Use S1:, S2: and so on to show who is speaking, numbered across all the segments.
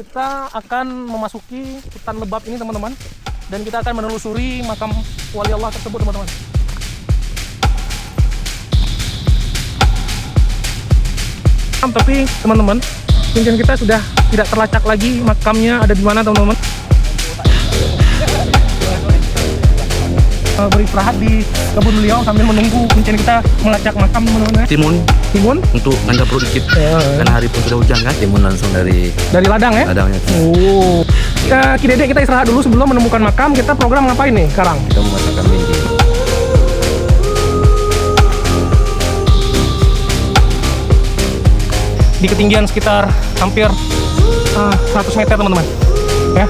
S1: Kita akan memasuki hutan lebat ini teman-teman, dan kita akan menelusuri makam wali Allah tersebut teman-teman. Tapi teman-teman, mungkin kita sudah tidak terlacak lagi makamnya ada di mana teman-teman. Beristirahat di kebun beliau sambil menunggu kuncen kita melacak makam teman-teman.
S2: Timun untuk nggak perlu dikit karena hari pun sudah hujan kan. Timun langsung dari
S1: ladang ya.
S2: Ladangnya.
S1: Oh. Ki Dede, kita istirahat dulu sebelum menemukan makam. Kita program ngapain nih sekarang?
S2: Kita memasakkan bindi.
S1: Di ketinggian sekitar hampir 100 meter teman-teman ya,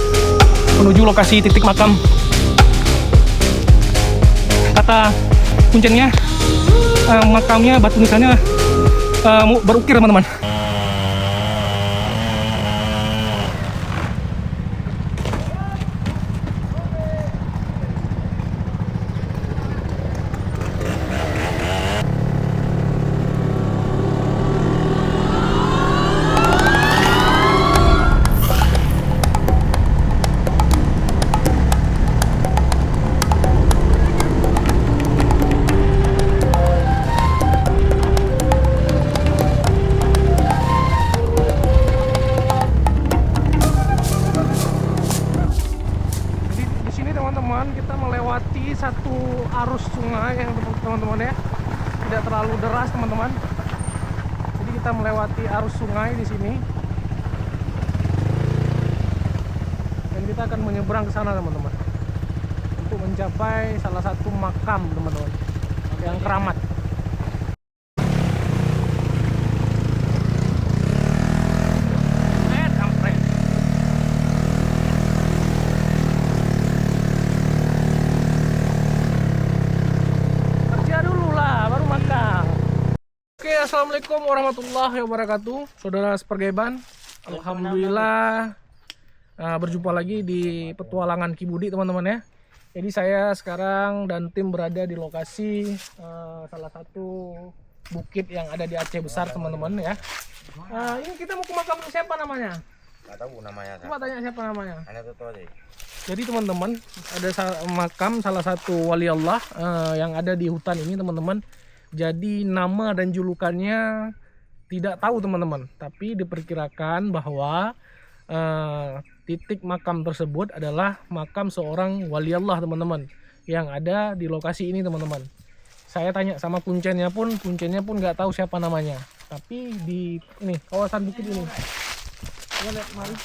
S1: menuju lokasi titik makam. Kata kuncennya makamnya batu nisannya berukir teman-teman. Kita melewati satu arus sungai yang teman-teman ya, tidak terlalu deras teman-teman. Jadi kita melewati arus sungai di sini, dan kita akan menyeberang ke sana teman-teman untuk mencapai salah satu makam teman-teman yang keramat. Assalamualaikum warahmatullahi wabarakatuh, saudara sepergaiban. Alhamdulillah berjumpa lagi di petualangan Ki Budi teman-teman ya. Jadi saya sekarang dan tim berada di lokasi salah satu bukit yang ada di Aceh Besar teman-teman ya. Ini kita mau ke makam siapa namanya?
S3: Nggak tahu namanya.
S1: Coba tanya siapa namanya.
S3: Aja.
S1: Jadi teman-teman, ada makam salah satu wali Allah yang ada di hutan ini teman-teman. Jadi nama dan julukannya tidak tahu teman-teman, tapi diperkirakan bahwa titik makam tersebut adalah makam seorang wali Allah teman-teman yang ada di lokasi ini teman-teman. Saya tanya sama kuncennya pun nggak tahu siapa namanya. Tapi di ini kawasan bukit ini, lihat mari.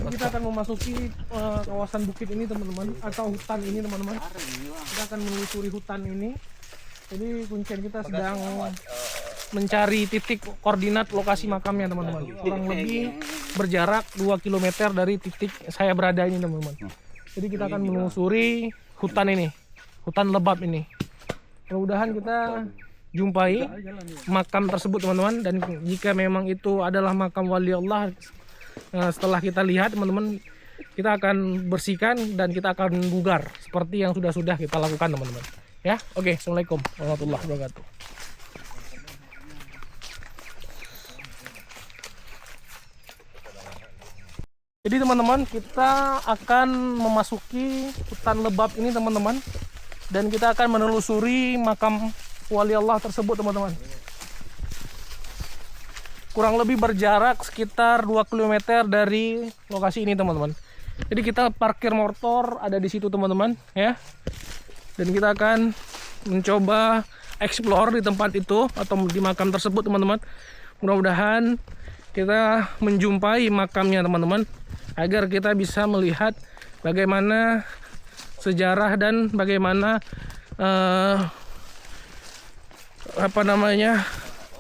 S1: Kita akan memasuki kawasan bukit ini teman-teman, atau hutan ini teman-teman. Kita akan menelusuri hutan ini. Jadi kuncen kita sedang mencari titik koordinat lokasi makamnya teman-teman. Kurang lebih berjarak 2 km dari titik saya berada ini teman-teman. Jadi kita akan menelusuri hutan ini, hutan lebat ini. Mudah-mudahan kita jumpai makam tersebut teman-teman. Dan jika memang itu adalah makam wali Allah, setelah kita lihat teman-teman, kita akan bersihkan dan kita akan bugar seperti yang sudah kita lakukan teman-teman ya. Oke, assalamualaikum warahmatullahi wabarakatuh. Jadi teman-teman, kita akan memasuki hutan lebat ini teman-teman, dan kita akan menelusuri makam wali Allah tersebut teman-teman. Kurang lebih berjarak sekitar 2 km dari lokasi ini teman-teman. Jadi kita parkir motor ada di situ teman-teman ya. Dan kita akan mencoba explore di tempat itu atau di makam tersebut teman-teman. Mudah-mudahan kita menjumpai makamnya teman-teman, agar kita bisa melihat bagaimana sejarah dan bagaimana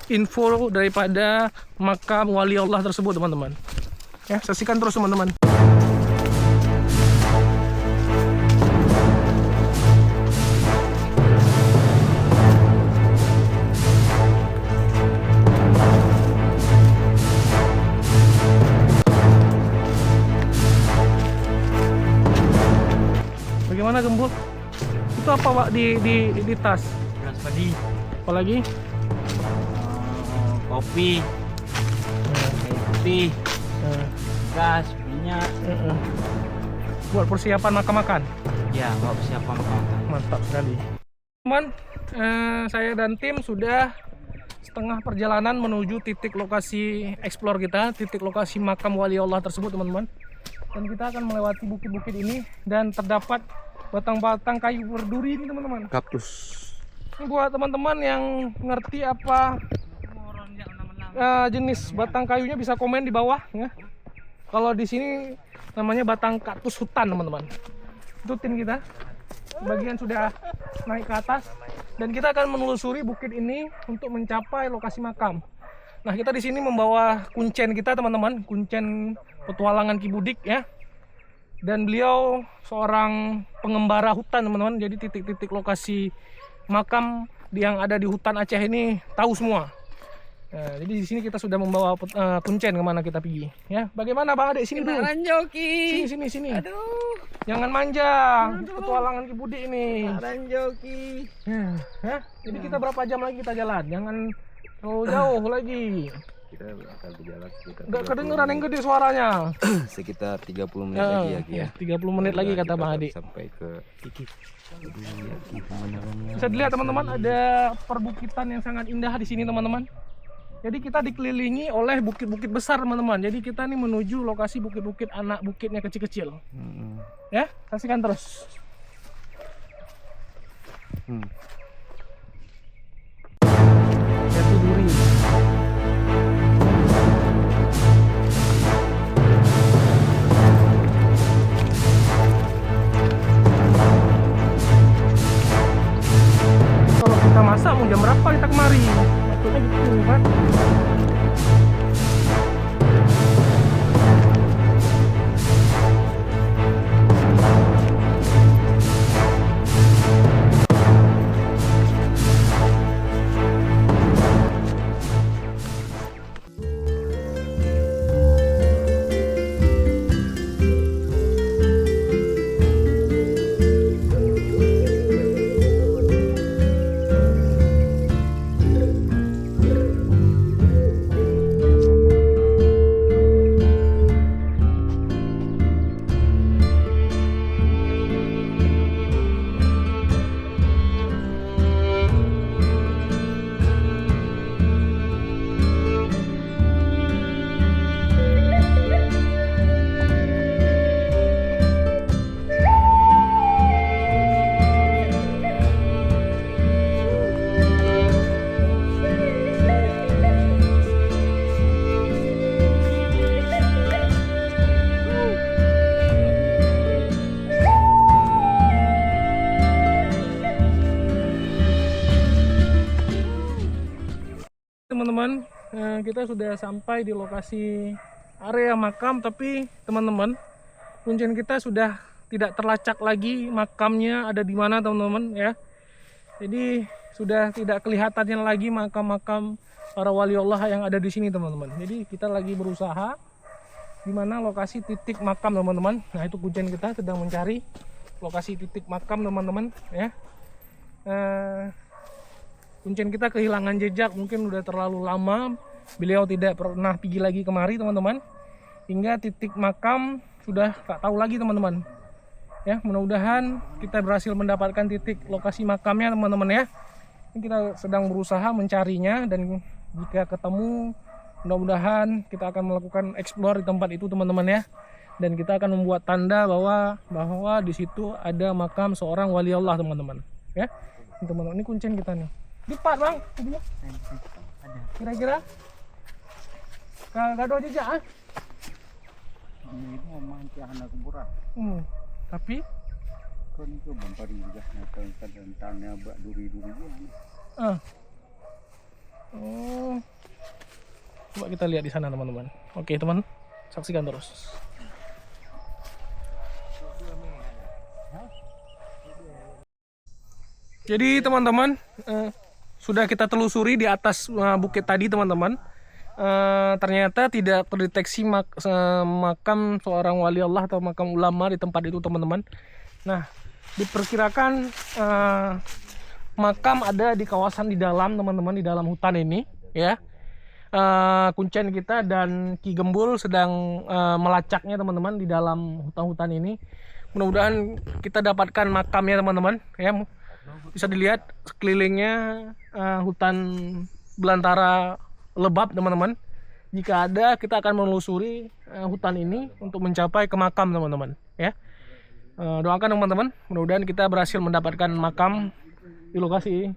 S1: info daripada makam wali Allah tersebut teman-teman ya. Saksikan terus teman-teman. Bagaimana Gembul? Itu apa Pak di tas?
S2: Beras padi.
S1: Apalagi?
S2: Kopi.
S3: api,
S1: Nah,
S3: gas, minyak.
S1: buat persiapan makan-makan.
S3: Ya, mau siapa makan?
S1: Mantap sekali. Teman, saya dan tim sudah setengah perjalanan menuju titik lokasi explore kita, titik lokasi makam wali Allah tersebut, teman-teman. Dan kita akan melewati bukit-bukit ini dan terdapat batang-batang kayu berduri ini, teman-teman.
S2: Kaktus.
S1: Ini buat teman-teman yang ngerti apa jenis batang kayunya bisa komen di bawah ya. Kalau di sini namanya batang kaktus hutan, teman-teman. Itu tim kita. Bagian sudah naik ke atas dan kita akan menelusuri bukit ini untuk mencapai lokasi makam. Nah, kita di sini membawa kuncen kita, teman-teman, kuncen petualangan Ki Budik ya. Dan beliau seorang pengembara hutan, teman-teman. Jadi titik-titik lokasi makam yang ada di hutan Aceh ini tahu semua. Nah, jadi di sini kita sudah membawa kuncen kemana kita pergi. Ya, bagaimana Bang Ade sini dulu?
S3: Joki.
S1: Sini.
S3: Aduh,
S1: Jangan manja. Petualangan Ki Budik ini.
S3: Joki.
S1: Ya, jadi kita berapa jam lagi kita jalan? Jangan terlalu jauh lagi.
S2: Kita akan berjalan sekitar
S1: Nggak kedengeran yang gede suaranya.
S2: sekitar 30 menit lagi ya, Ki, ya.
S1: 30 menit lagi kata Bang Ade.
S2: Sampai ke
S1: Bisa dilihat, teman-teman, ada perbukitan yang sangat indah di sini, teman-teman. Jadi kita dikelilingi oleh bukit-bukit besar, teman-teman. Jadi kita nih menuju lokasi bukit-bukit anak bukitnya kecil-kecil. Ya, saksikan terus. Jati duri. Kalau kita masak mau jam berapa kita kemari? Maksudnya gitu kan. Teman-teman, kita sudah sampai di lokasi area makam, tapi teman-teman, kuncen kita sudah tidak terlacak lagi makamnya ada di mana, teman-teman ya. Jadi sudah tidak kelihatannya lagi makam-makam para wali Allah yang ada di sini, teman-teman. Jadi kita lagi berusaha di mana lokasi titik makam, teman-teman. Nah, itu kuncen kita sedang mencari lokasi titik makam, teman-teman ya. Kuncen kita kehilangan jejak, mungkin udah terlalu lama beliau tidak pernah pergi lagi kemari, teman-teman, hingga titik makam sudah tak tahu lagi, teman-teman ya. Mudah-mudahan kita berhasil mendapatkan titik lokasi makamnya, teman-teman ya. Ini kita sedang berusaha mencarinya, dan jika ketemu mudah-mudahan kita akan melakukan explore di tempat itu, teman-teman ya. Dan kita akan membuat tanda bahwa di situ ada makam seorang wali Allah, teman-teman ya. Ini, teman-teman, ini kuncen kita nih. Lipat Bang, ada. Kira-kira gak ada jejak ah?
S3: Ini mau mancing anak kuburan.
S1: Tapi
S3: Kan itu bampari juga dan tanah bak duri-duri ini.
S1: Oh. Coba kita lihat di sana, teman-teman. Oke, teman. Saksikan terus. Jadi, teman-teman, sudah kita telusuri di atas bukit tadi, teman-teman. Ternyata tidak terdeteksi makam seorang wali Allah atau makam ulama di tempat itu, teman-teman. Nah, diperkirakan makam ada di kawasan di dalam, teman-teman, di dalam hutan ini ya. Kuncen kita dan Ki Gembul sedang melacaknya teman-teman di dalam hutan-hutan ini. Mudah-mudahan kita dapatkan makamnya teman-teman ya. Bisa dilihat sekelilingnya hutan belantara lebat teman-teman. Jika ada, kita akan menelusuri hutan ini untuk mencapai ke makam teman-teman ya. Doakan teman-teman, mudah-mudahan kita berhasil mendapatkan makam di lokasi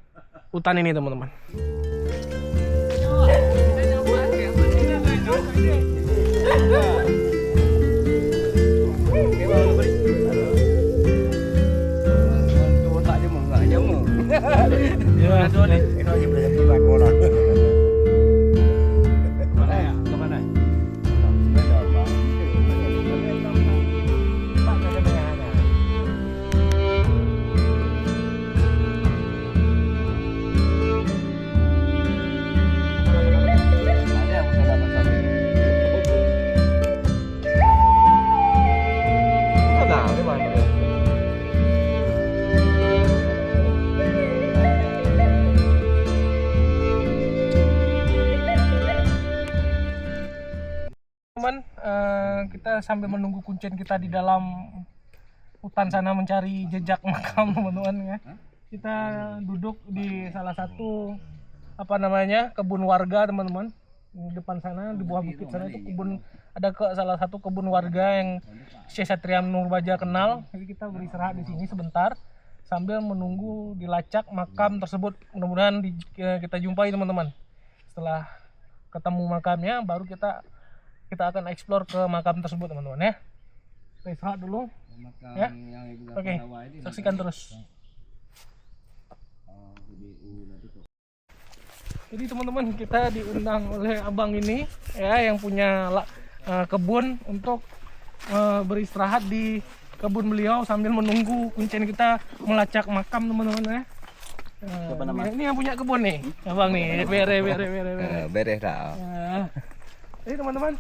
S1: hutan ini teman-teman. Teman, kita sambil menunggu kuncen kita di dalam hutan sana mencari jejak makam teman-teman ya. Kita duduk di salah satu kebun warga teman-teman. Di depan sana di bawah bukit sana itu kebun, ada salah satu kebun warga yang Syekh Satria Nurbaja kenal. Jadi kita beristirahat di sini sebentar sambil menunggu dilacak makam tersebut. Mudah-mudahan kita jumpai teman-teman. Setelah ketemu makamnya baru kita akan eksplor ke makam tersebut teman-teman ya. Kita istirahat dulu ya. Oke, saksikan terus. Jadi teman-teman, kita diundang oleh abang ini ya, yang punya kebun untuk beristirahat di kebun beliau sambil menunggu kuncen kita melacak makam teman-teman ya. Ini yang punya kebun nih abang nih. Bere dah. Jadi teman-teman,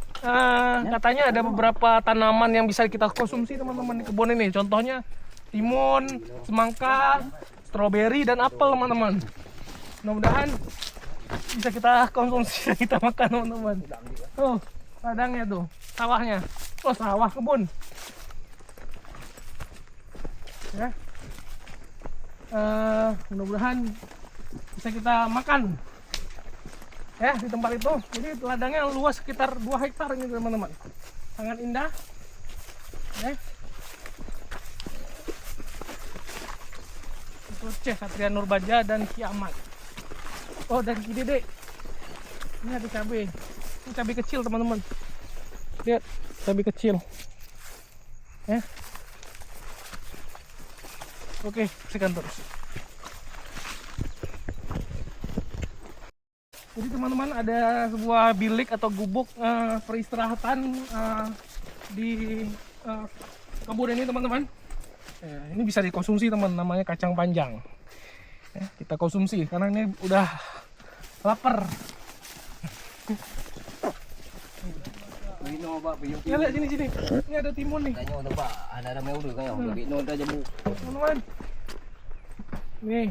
S1: katanya ada beberapa tanaman yang bisa kita konsumsi teman-teman di kebun ini. Contohnya timun, semangka, stroberi, dan apel teman-teman. Mudah-mudahan bisa kita konsumsi, kita makan teman-teman. Tuh, ladangnya tuh, sawahnya. Oh, sawah kebun. Ya. Mudah-mudahan bisa kita makan. Ya, di tempat itu. Jadi ladangnya luas sekitar 2 hektar ini teman-teman. Sangat indah. Ya. Itu Syekh Satria Nurbaja dan Ki Ahmad. Oh, dan Ki Dede. Ini ada cabai. Ini cabai kecil teman-teman. Lihat, cabai kecil. Ya. Oke, saksikan terus. Jadi teman-teman, ada sebuah bilik atau gubuk peristirahatan di kebun ini teman-teman. Ini bisa dikonsumsi teman, namanya kacang panjang. Ya, kita konsumsi karena ini udah lapar. Ya, lihat sini. Ini ada timun nih. Teman-teman. Nih.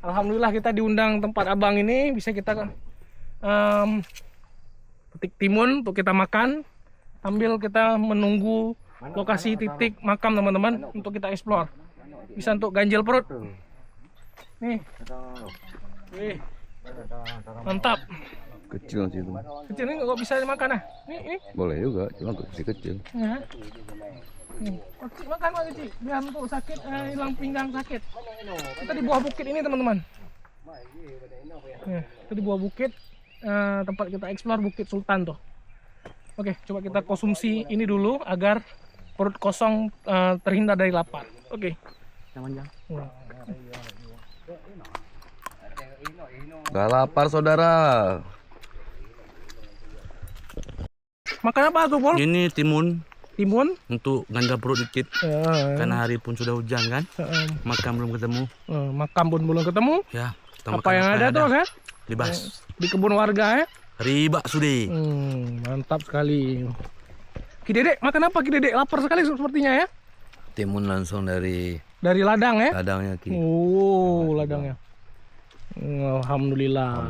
S1: Alhamdulillah kita diundang tempat abang ini, bisa kita petik timun untuk kita makan sambil kita menunggu lokasi titik makam teman-teman untuk kita eksplor. Bisa untuk ganjil perut. Nih. Mantap.
S3: Kecil sih itu.
S1: Kecil ini kok bisa dimakan ah? Ini.
S3: Boleh juga, cuma kecil kecil.
S1: Ya. Nih, makan Pak kecil, biar untuk sakit hilang pinggang sakit. Kita di bawah bukit ini teman-teman. Kita di bawah bukit, tempat kita eksplor Bukit Sultan tuh. Oke, coba kita konsumsi ini dulu agar perut kosong terhindar dari lapar. Oke.
S3: Gak lapar saudara.
S1: Makan apa tuh, Pol?
S2: Ini timun
S1: Timun?
S2: untuk ganda perut dikit. Karena hari pun sudah hujan kan. Makam belum ketemu.
S1: Makam pun belum ketemu.
S2: Ya, kita
S1: Apa
S2: makan
S1: yang ada tuh, ya?
S2: Libas.
S1: Di kebun warga ya?
S2: Riba sudah.
S1: Mantap sekali. Ki Dede, makan apa Ki Dede? Lapar sekali sepertinya ya?
S2: Timun langsung dari
S1: ladang ya?
S2: ladangnya Ki.
S1: Oh, ladangnya. Alhamdulillah.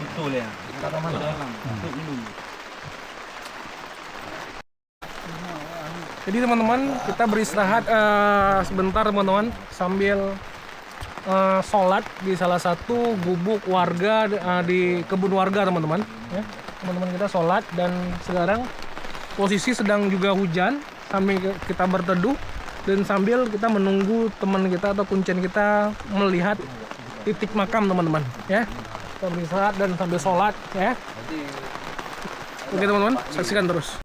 S3: Betul ya.
S1: Jadi teman-teman, kita beristirahat sebentar teman-teman sambil sholat di salah satu gubuk warga di kebun warga teman-teman. Ya, teman-teman kita sholat dan sekarang posisi sedang juga hujan sambil kita berteduh dan sambil kita menunggu teman kita atau kuncen kita melihat titik makam teman-teman. Ya, kita beristirahat dan sambil sholat ya. Oke teman-teman, saksikan terus.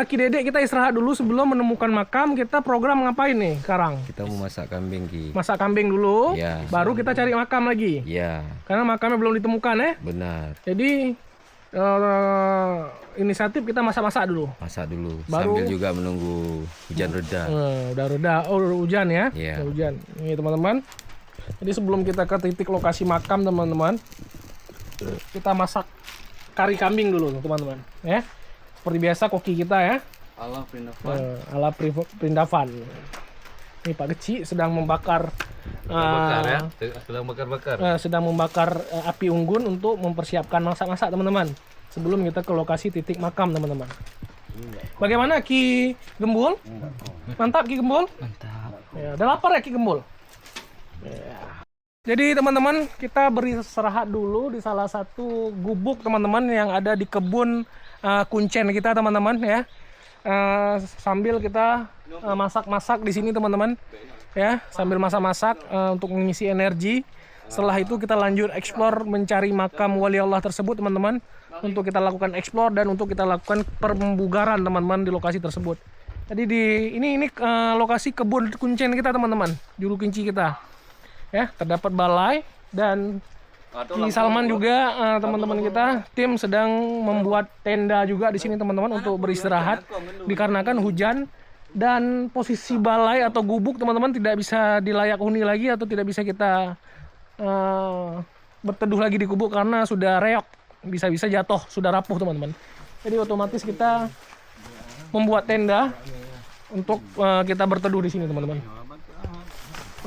S1: Ki Dedek, kita istirahat dulu sebelum menemukan makam. Kita program ngapain nih sekarang?
S4: Kita mau masak kambing, Ki.
S1: Masak kambing dulu,
S4: Ya.
S1: baru kita cari makam lagi.
S4: Ya,
S1: Karena makamnya belum ditemukan ya.
S4: benar.
S1: Jadi inisiatif kita masak-masak dulu.
S4: Masak dulu.
S1: Baru-
S4: Sambil juga menunggu hujan reda.
S1: Udah reda, udah hujan ya.
S4: Iya.
S1: Udah hujan. Ini teman-teman. Jadi sebelum kita ke titik lokasi makam teman-teman, kita masak kari kambing dulu teman-teman. Ya. Seperti biasa koki kita ya.
S3: Allah Prindavan.
S1: Ala Prindavan. Ini Pak Geci sedang membakar
S2: sedang bakar-bakar.
S1: sedang membakar api unggun untuk mempersiapkan masak-masak teman-teman. Sebelum kita ke lokasi titik makam teman-teman. Bagaimana Ki Gembul? Mantap Ki Gembul? Mantap. Ya, udah lapar ya Ki Gembul? Ya. Jadi teman-teman, kita beristirahat dulu di salah satu gubuk teman-teman yang ada di kebun kuncen kita teman-teman ya. Sambil kita masak-masak di sini teman-teman ya, sambil masak-masak untuk mengisi energi. Setelah itu kita lanjut explore mencari makam wali Allah tersebut teman-teman, untuk kita lakukan explore dan untuk kita lakukan pembugaran teman-teman di lokasi tersebut. Jadi ini lokasi kebun kuncen kita teman-teman, juru kunci kita ya. Terdapat balai dan Ki Salman juga teman-teman kita tim sedang membuat tenda juga di sini teman-teman untuk beristirahat dikarenakan hujan dan posisi balai atau gubuk teman-teman tidak bisa dilayak huni lagi atau tidak bisa kita berteduh lagi di gubuk karena sudah reok, bisa-bisa jatuh, sudah rapuh teman-teman. Jadi otomatis kita membuat tenda untuk kita berteduh di sini teman-teman.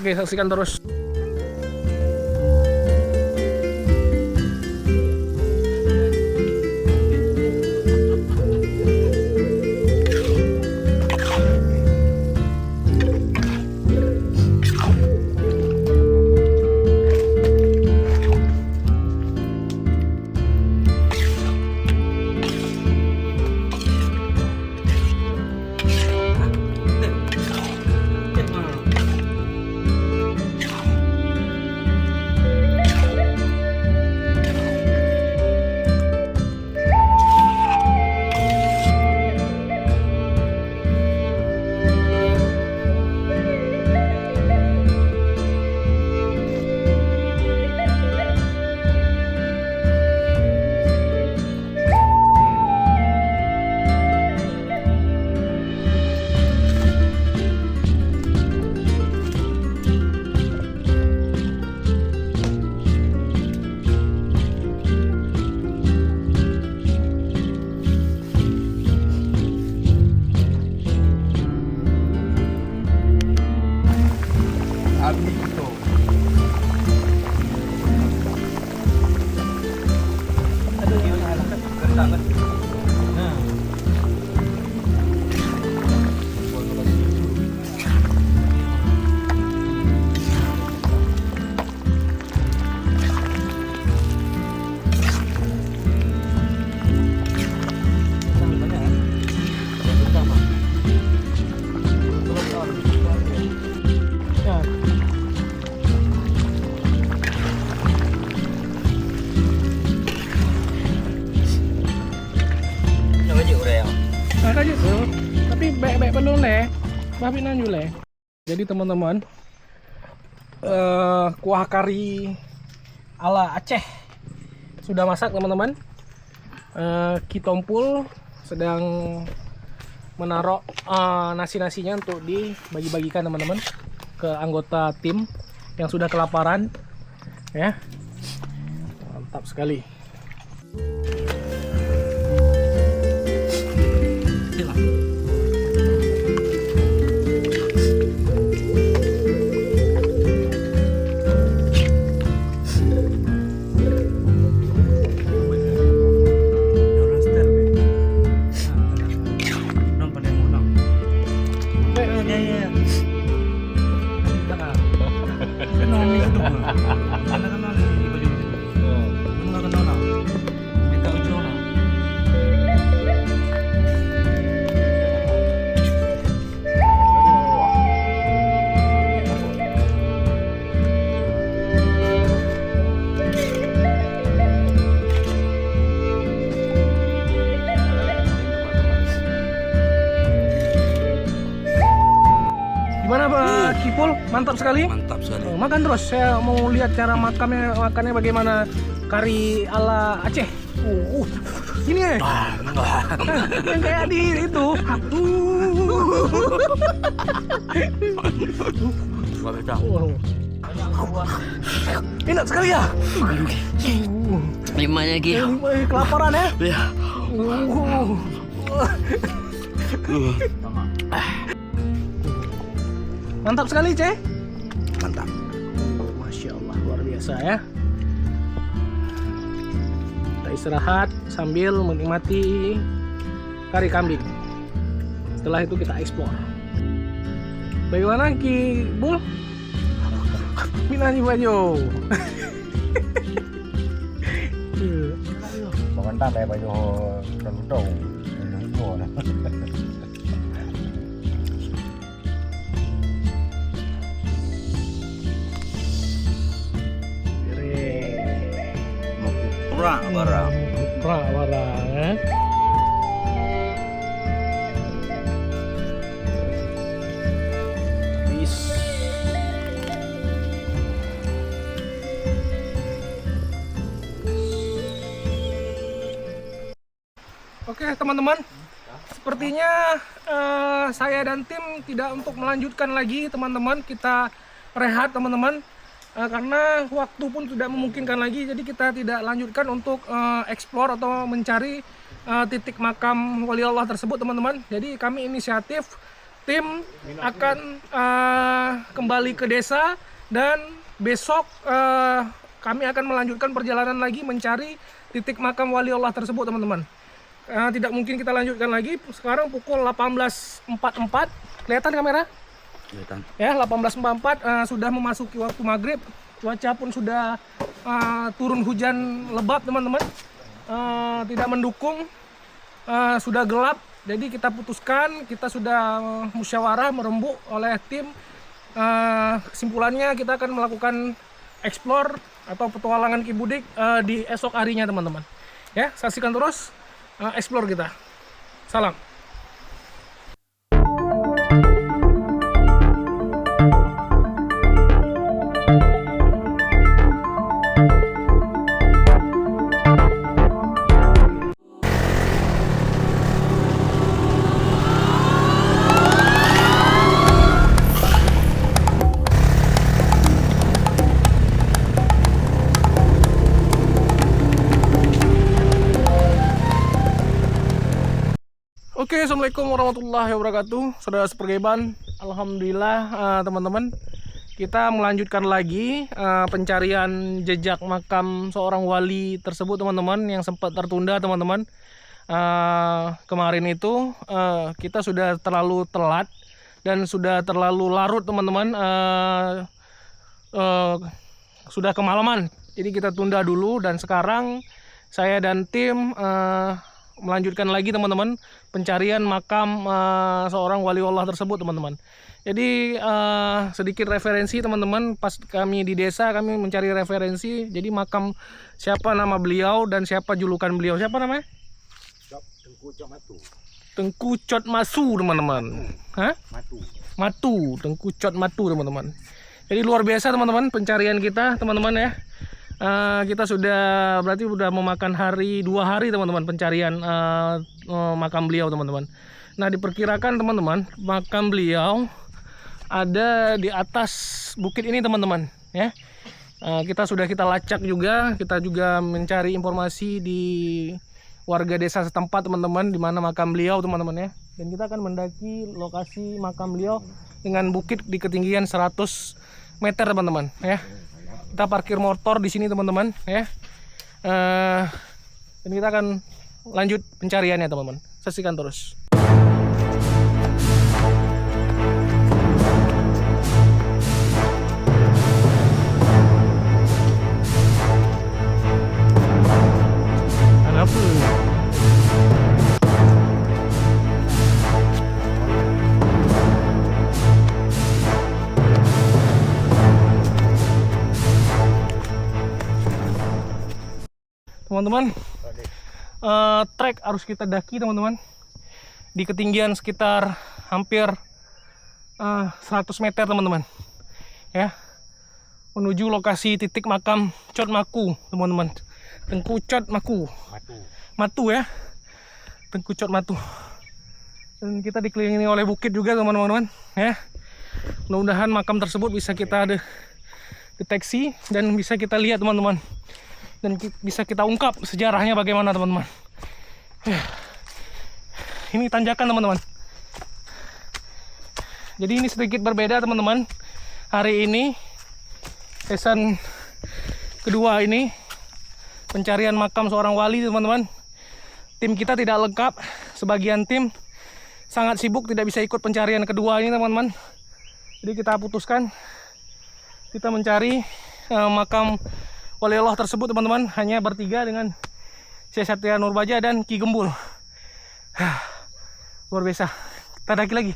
S1: Oke, saksikan terus.
S3: babi itu.
S1: Aduh, kentang kan. Nah. Ya. Nah, aja tuh. Tapi baik-baik perlu leh. Babinan juga leh. Jadi teman-teman, kuah kari ala Aceh sudah masak teman-teman. Kitompul sedang menaruh nasi-nasinya untuk dibagi-bagikan teman-teman ke anggota tim yang sudah kelaparan, ya. Mantap sekali. Gimana Pak Kipul? Mantap sekali.
S2: Mantap sekali.
S1: Makan terus. Saya mau lihat cara makannya bagaimana kari ala Aceh. Ini ya. Yang kayak di itu. Enak sekali ya.
S4: Limanya Ki.
S1: Kelaparan ya.
S4: Ya.
S1: Mantap sekali, Ceh.
S4: Mantap.
S1: Masya Allah, luar biasa ya. Kita istirahat sambil menikmati kari kambing. Setelah itu kita eksplor. Bagaimana Ki Bul? Minani Bajo.
S3: Makan tak baju rendong. Rendong.
S4: Barang.
S1: Barang ya. Bis. Oke teman-teman, sepertinya saya dan tim tidak untuk melanjutkan lagi teman-teman. Kita rehat teman-teman. Karena waktu pun tidak memungkinkan lagi, jadi kita tidak lanjutkan untuk eksplor atau mencari titik makam wali Allah tersebut teman-teman. Jadi kami inisiatif tim akan kembali ke desa dan besok kami akan melanjutkan perjalanan lagi mencari titik makam wali Allah tersebut teman-teman. Tidak mungkin kita lanjutkan lagi. Sekarang pukul 18.44, kelihatan kamera? Ya, 18.44 sudah memasuki waktu maghrib. Cuaca pun sudah turun hujan lebat teman-teman, tidak mendukung, sudah gelap. Jadi kita putuskan, kita sudah musyawarah merembuk oleh tim. Kesimpulannya kita akan melakukan explore atau petualangan Ki Budik di esok harinya teman-teman. Ya, saksikan terus explore kita. Salam. Oke, assalamualaikum warahmatullahi wabarakatuh. Saudara sepergaiban, alhamdulillah teman-teman, kita melanjutkan lagi pencarian jejak makam seorang wali tersebut teman-teman, yang sempat tertunda teman-teman. Kemarin itu kita sudah terlalu telat dan sudah terlalu larut teman-teman, sudah kemalaman, jadi kita tunda dulu. Dan sekarang saya dan tim melanjutkan lagi teman-teman pencarian makam seorang wali Allah tersebut teman-teman. Jadi sedikit referensi teman-teman, pas kami di desa kami mencari referensi. Jadi makam siapa nama beliau dan siapa julukan beliau, siapa namanya? Tengku Cot Masu teman-teman. Hah? Matu, Tengku Cot Matu teman-teman. Jadi luar biasa teman-teman pencarian kita teman-teman ya. Kita sudah berarti sudah memakan 2 hari teman-teman pencarian makam beliau teman-teman. Nah, diperkirakan teman-teman makam beliau ada di atas bukit ini teman-teman ya. Kita lacak juga, kita juga mencari informasi di warga desa setempat teman-teman di mana makam beliau teman-teman ya. Dan kita akan mendaki lokasi makam beliau dengan bukit di ketinggian 100 meter teman-teman ya. Kita parkir motor di sini teman-teman ya. Dan kita akan lanjut pencariannya teman-teman. Saksikan terus. Teman-teman, trek harus kita daki teman-teman di ketinggian sekitar hampir 100 meter teman-teman ya, menuju lokasi titik makam Cot Maku teman-teman. Tengku Cot Maku Matu ya, Tengku Cot Matu. Dan kita dikelilingi oleh bukit juga teman-teman ya. Mudah-mudahan makam tersebut bisa kita deteksi dan bisa kita lihat teman-teman, dan bisa kita ungkap sejarahnya bagaimana teman-teman. Ini tanjakan teman-teman. Jadi ini sedikit berbeda teman-teman. Hari ini season kedua ini pencarian makam seorang wali teman-teman. Tim kita tidak lengkap, sebagian tim sangat sibuk tidak bisa ikut pencarian kedua ini teman-teman. Jadi kita putuskan kita mencari makam wali Allah tersebut teman-teman, hanya bertiga dengan Syekh Satria Nurbaja dan Ki Gembul. Luar biasa. Kita daki lagi.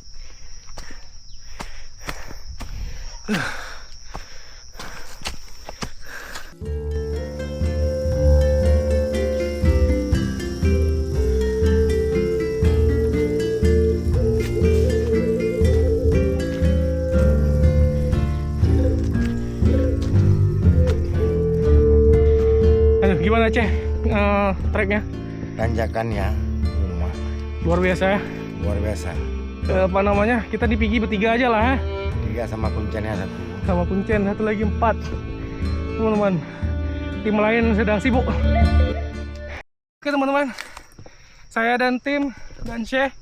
S1: Gimana Ceh treknya?
S3: Tanjakannya
S1: Luar biasa ya.
S3: luar biasa.
S1: Apa namanya? Kita di Pigi bertiga aja lah ya.
S3: 3 sama kuncennya 1.
S1: Sama kuncen, satu lagi 4. Teman-teman, tim lain sedang sibuk. Oke teman-teman, saya dan tim dan Syekh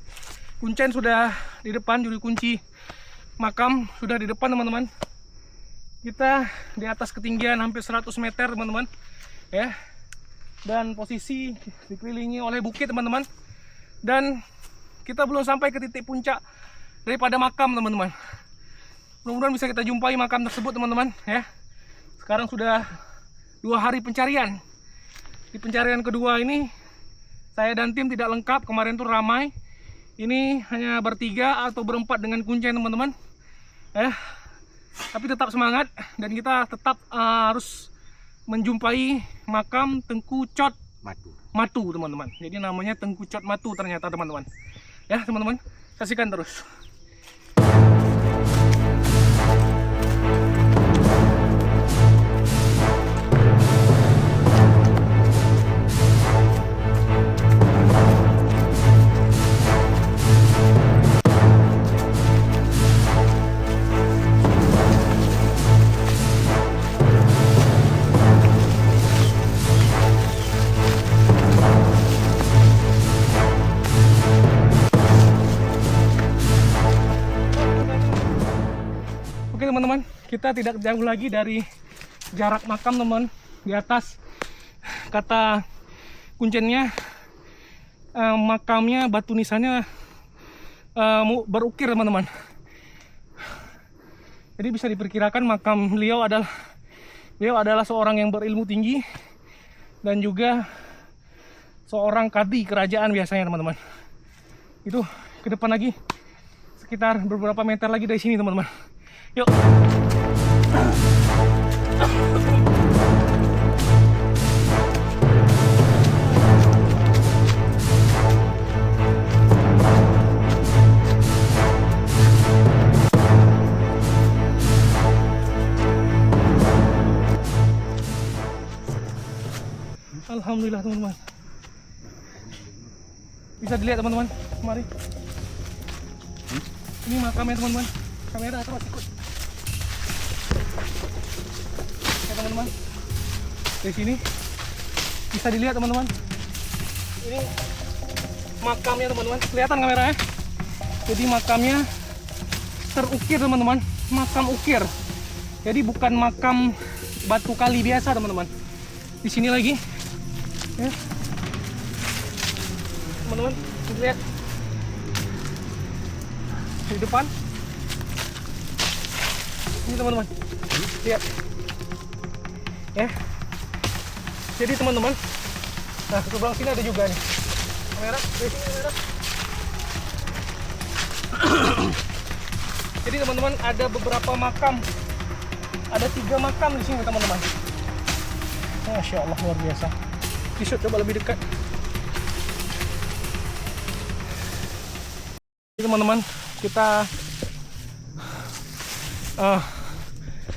S1: Kuncen sudah di depan, juru kunci makam sudah di depan teman-teman. Kita di atas ketinggian hampir 100 meter teman-teman ya. Dan posisi dikelilingi oleh bukit teman-teman. Dan kita belum sampai ke titik puncak daripada makam teman-teman. Mudah-mudahan bisa kita jumpai makam tersebut teman-teman ya. Sekarang sudah 2 hari pencarian. Di pencarian kedua ini saya dan tim tidak lengkap. Kemarin tuh ramai. Ini hanya bertiga atau berempat dengan Kuncen teman-teman ya. Tapi tetap semangat dan kita tetap harus menjumpai makam Tengku Cot Matu teman-teman. Jadi namanya Tengku Cot Matu ternyata teman-teman. Ya teman-teman, saksikan terus. Oke teman-teman, kita tidak jauh lagi dari jarak makam teman. Di atas kata kuncennya makamnya, batu nisannya berukir teman-teman. Jadi bisa diperkirakan makam beliau adalah seorang yang berilmu tinggi dan juga seorang kadi kerajaan biasanya teman-teman. Itu ke depan lagi sekitar beberapa meter lagi dari sini teman-teman. Yuk. Alhamdulillah teman-teman. Bisa dilihat teman-teman, mari. Ini makamnya teman-teman. Kamera terus ikut. Oke teman-teman. Dari sini bisa dilihat teman-teman. Ini makamnya teman-teman. Kelihatan kameranya? Jadi makamnya terukir teman-teman. Makam ukir. Jadi bukan makam batu kali biasa teman-teman. Di sini lagi. Ya. Teman-teman, lihat di depan ini teman-teman, lihat ya. Jadi teman-teman, nah sebelah sini ada juga nih kamera, di sini kamera. Jadi teman-teman, ada beberapa makam, ada 3 makam di sini teman-teman. Masya Allah, luar biasa. Kisut coba lebih dekat. Teman-teman, kita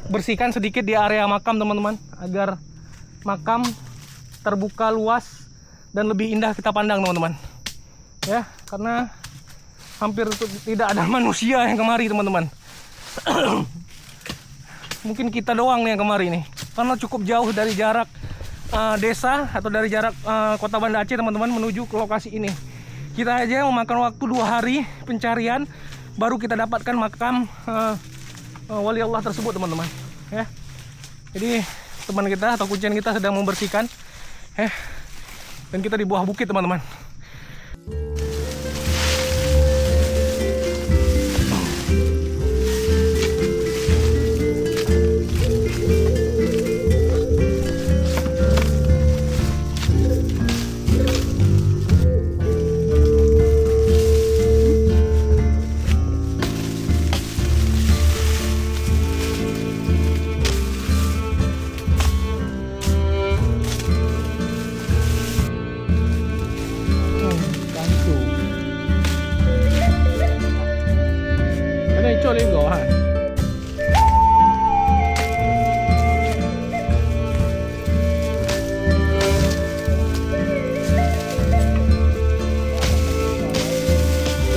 S1: bersihkan sedikit di area makam teman-teman, agar makam terbuka luas dan lebih indah kita pandang teman-teman. Ya, karena hampir tidak ada manusia yang kemari teman-teman. Mungkin kita doang nih yang kemari nih, karena cukup jauh dari jarak desa atau dari jarak kota Banda Aceh teman-teman menuju ke lokasi ini. Kita aja memakan waktu 2 hari pencarian baru kita dapatkan makam wali Allah tersebut teman-teman. Ya, jadi teman kita atau kuncen kita sedang membersihkan, dan kita di bawah bukit teman-teman.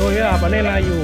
S1: Oh ya, panen layu.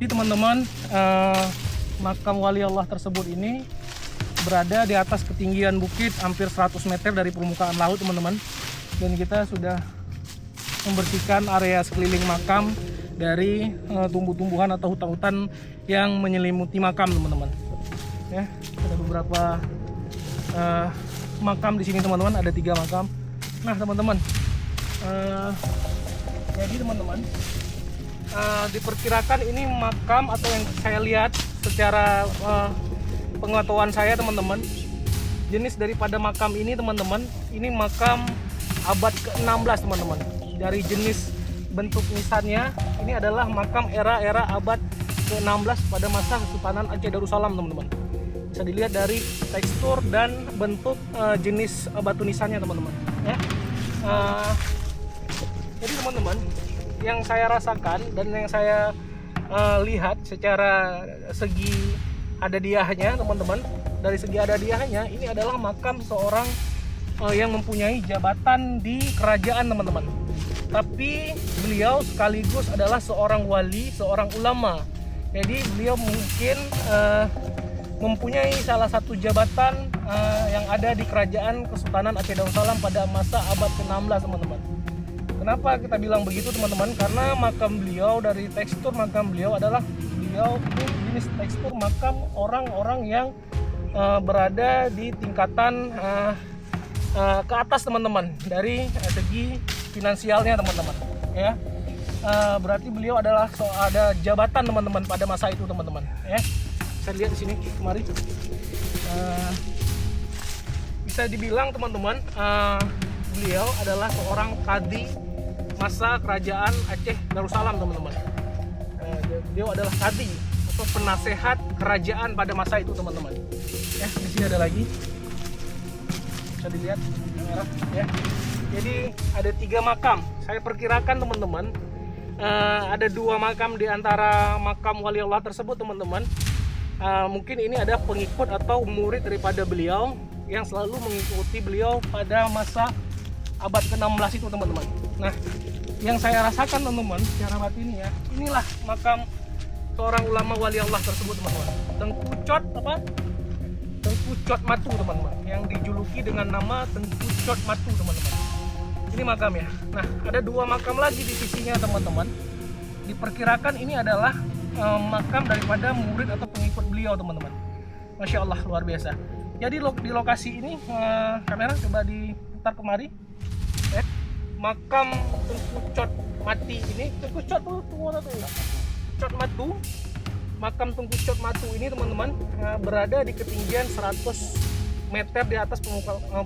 S1: Jadi teman-teman, makam wali Allah tersebut ini berada di atas ketinggian bukit hampir 100 meter dari permukaan laut teman-teman. Dan kita sudah membersihkan area sekeliling makam dari tumbuh-tumbuhan atau hutan-hutan yang menyelimuti makam teman-teman. Ya, ada beberapa makam di sini teman-teman, ada 3 makam. Nah teman-teman, jadi teman-teman, diperkirakan ini makam, atau yang saya lihat secara pengetahuan saya teman-teman, jenis daripada makam ini teman-teman, ini makam abad ke-16 teman-teman. Dari jenis bentuk nisannya, ini adalah makam era abad ke-16 pada masa Kesultanan Aceh Darussalam teman-teman. Bisa dilihat dari tekstur dan bentuk jenis batu nisannya teman-teman. Ya. Jadi teman-teman, yang saya rasakan dan yang saya lihat secara segi adadiahnya teman-teman, dari segi adadiahnya ini adalah makam seorang yang mempunyai jabatan di kerajaan teman-teman. Tapi beliau sekaligus adalah seorang wali, seorang ulama. Jadi beliau mungkin mempunyai salah satu jabatan yang ada di kerajaan Kesultanan Aceh Darussalam pada masa abad ke-16 teman-teman. Kenapa kita bilang begitu teman-teman? Karena makam beliau, dari tekstur makam beliau adalah beliau ini jenis tekstur makam orang-orang yang berada di tingkatan ke atas teman-teman, dari segi finansialnya teman-teman. Ya, berarti beliau adalah ada jabatan teman-teman pada masa itu teman-teman. Ya, saya lihat di sini kemari, bisa dibilang teman-teman, beliau adalah seorang kadi masa kerajaan Aceh Darussalam teman-teman. Beliau adalah kadi atau penasehat kerajaan pada masa itu teman-teman. Ya, di sini ada lagi, bisa dilihat kamera. Ya, jadi ada 3 makam. Saya perkirakan teman-teman, ada 2 makam di antara makam wali Allah tersebut teman-teman. Mungkin ini ada pengikut atau murid daripada beliau yang selalu mengikuti beliau pada masa abad ke-16 itu teman-teman. Nah, yang saya rasakan teman-teman secara batin ya, inilah makam seorang ulama wali Allah tersebut teman-teman. Tengku Cot Matu teman-teman, yang dijuluki dengan nama Tengku Cot Matu teman-teman. Ini makamnya. Nah, ada 2 makam lagi di sisinya teman-teman. Diperkirakan ini adalah makam daripada murid atau pengikut beliau teman-teman. Masya Allah, luar biasa. Jadi di lokasi ini, kamera coba diputar kemari. Makam Tengku Cot Mati ini, Tengku Cot Cot Matu, makam Tengku Cot Matu ini teman-teman berada di ketinggian 100 meter di atas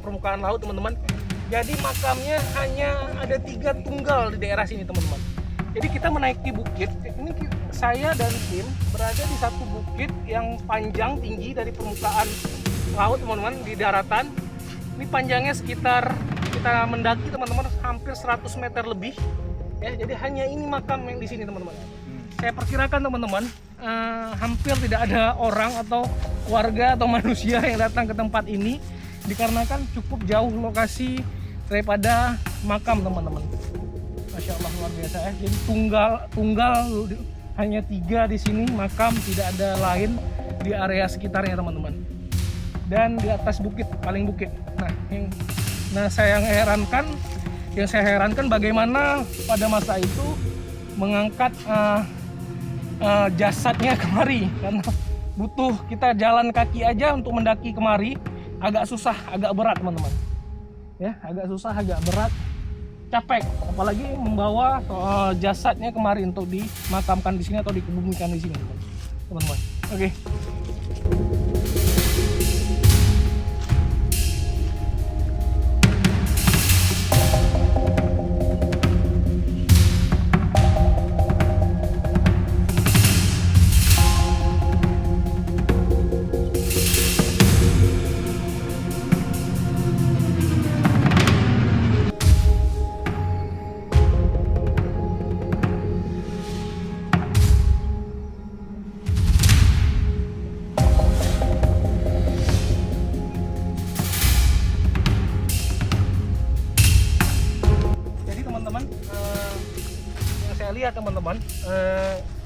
S1: permukaan laut teman-teman. Jadi makamnya hanya ada 3 tunggal di daerah sini teman-teman. Jadi kita menaiki bukit, ini saya dan tim berada di satu bukit yang panjang tinggi dari permukaan laut teman-teman, di daratan. Ini panjangnya sekitar, kita mendaki teman-teman, hampir 100 meter lebih. Ya, jadi hanya ini makam yang di sini teman-teman. Saya perkirakan teman-teman, hampir tidak ada orang atau warga atau manusia yang datang ke tempat ini, dikarenakan cukup jauh lokasi daripada makam teman-teman. Masya Allah, luar biasa ya. Jadi tunggal hanya 3 di sini makam, tidak ada lain di area sekitarnya teman-teman. Dan di atas bukit, paling bukit. Nah, yang saya herankan bagaimana pada masa itu mengangkat jasadnya kemari, karena butuh kita jalan kaki aja untuk mendaki kemari, agak susah, agak berat teman-teman. Ya, agak susah, agak berat, capek, apalagi membawa jasadnya kemari untuk dimakamkan di sini atau dikebumikan di sini teman-teman. Oke. lihat teman-teman,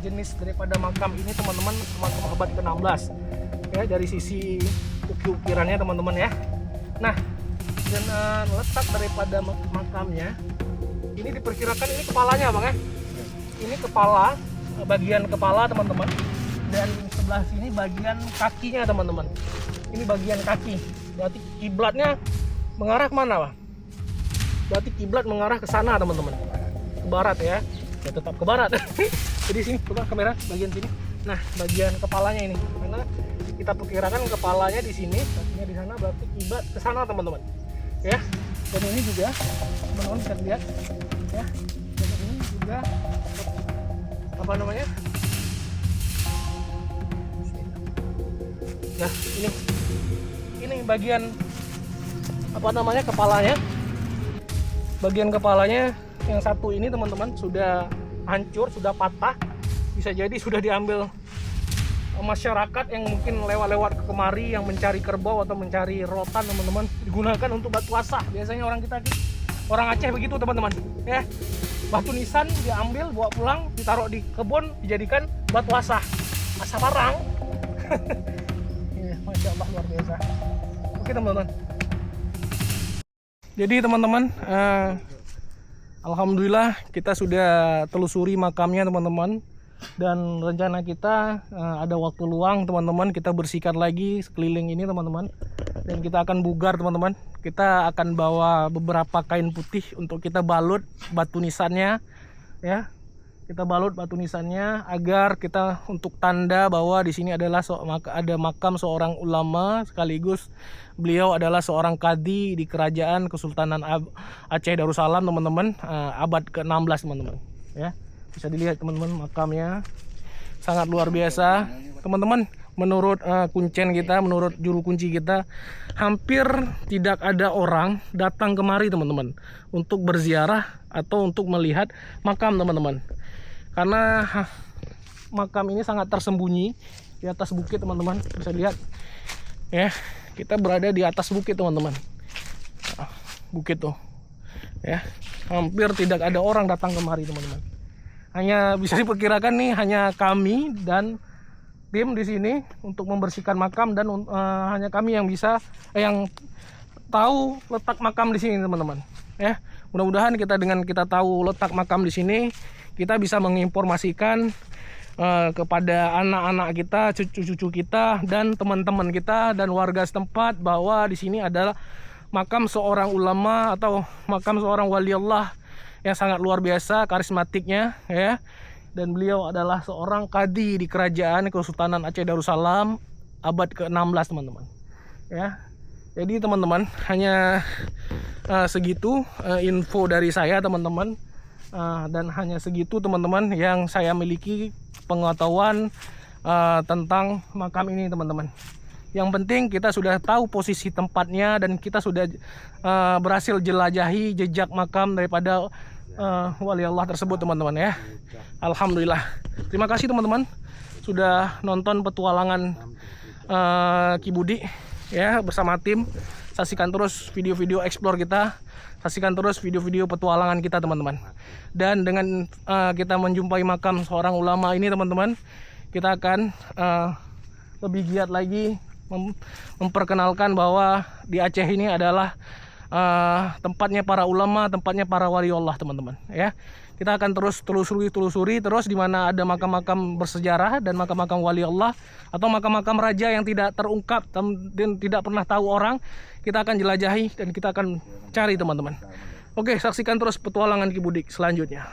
S1: jenis daripada makam ini teman-teman, makam abad ke-16 ya, dari sisi ukirannya teman-teman ya. Nah, dan letak daripada makamnya ini diperkirakan ini kepalanya bang ya. Ini kepala, bagian kepala teman-teman, dan sebelah sini bagian kakinya teman-teman. Ini bagian kaki. Berarti kiblatnya mengarah kemana bang? Berarti kiblat mengarah ke sana teman-teman, ke barat ya. Ya tetap ke barat. Jadi sini coba kamera bagian sini. Nah, bagian kepalanya ini, karena kita perkirakan kepalanya di sini, kakinya di sana, berarti kiblat ke sana teman-teman. Ya. Dan ini juga teman-teman bisa lihat ya. Dan ini juga apa namanya? Nah, ini bagian apa namanya, kepalanya. Bagian kepalanya yang satu ini teman-teman sudah hancur, sudah patah. Bisa jadi sudah diambil masyarakat yang mungkin lewat-lewat ke kemari yang mencari kerbau atau mencari rotan teman-teman, digunakan untuk batu asah. Biasanya orang Aceh begitu teman-teman ya. Batu nisan diambil, bawa pulang, ditaruh di kebun, dijadikan batu asah, asah parang. Ya, Masya Allah, luar biasa. Oke teman-teman, jadi teman-teman, alhamdulillah kita sudah telusuri makamnya teman-teman. Dan rencana kita ada waktu luang teman-teman, kita bersihkan lagi sekeliling ini teman-teman. Dan kita akan bugar teman-teman. Kita akan bawa beberapa kain putih untuk kita balut batu nisannya ya. Kita balut batu nisannya agar kita untuk tanda bahwa di sini adalah ada makam seorang ulama, sekaligus beliau adalah seorang kadi di kerajaan Kesultanan Aceh Darussalam teman-teman, abad ke-16 teman-teman ya. Bisa dilihat teman-teman, makamnya sangat luar biasa teman-teman. Menurut kuncen kita, menurut juru kunci kita, hampir tidak ada orang datang kemari teman-teman untuk berziarah atau untuk melihat makam teman-teman, karena makam ini sangat tersembunyi di atas bukit teman-teman. Bisa lihat ya, kita berada di atas bukit teman-teman, bukit tuh ya. Hampir tidak ada orang datang kemari teman-teman. Hanya bisa diperkirakan nih, hanya kami dan tim di sini untuk membersihkan makam, dan hanya kami yang bisa yang tahu letak makam di sini teman-teman ya. Mudah-mudahan dengan kita tahu letak makam di sini, kita bisa menginformasikan kepada anak-anak kita, cucu-cucu kita, dan teman-teman kita dan warga setempat bahwa di sini adalah makam seorang ulama atau makam seorang wali Allah yang sangat luar biasa karismatiknya ya. Dan beliau adalah seorang kadi di kerajaan Kesultanan Aceh Darussalam abad ke-16 teman-teman ya. Jadi teman-teman, hanya segitu info dari saya teman-teman, dan hanya segitu teman-teman yang saya miliki pengetahuan tentang makam ini teman-teman. Yang penting kita sudah tahu posisi tempatnya, dan kita sudah berhasil jelajahi jejak makam daripada wali Allah tersebut teman-teman ya. Alhamdulillah. Terima kasih teman-teman sudah nonton petualangan Ki Budi ya bersama tim. Saksikan terus video-video explore kita, saksikan terus video-video petualangan kita teman-teman. Dan dengan kita menjumpai makam seorang ulama ini teman-teman, kita akan lebih giat lagi memperkenalkan bahwa di Aceh ini adalah tempatnya para ulama, tempatnya para wali Allah teman-teman ya. Kita akan terus telusuri terus di mana ada makam-makam bersejarah dan makam-makam wali Allah atau makam-makam raja yang tidak terungkap dan tidak pernah tahu orang. Kita akan jelajahi dan kita akan cari teman-teman. Oke, saksikan terus petualangan Ki Budi selanjutnya.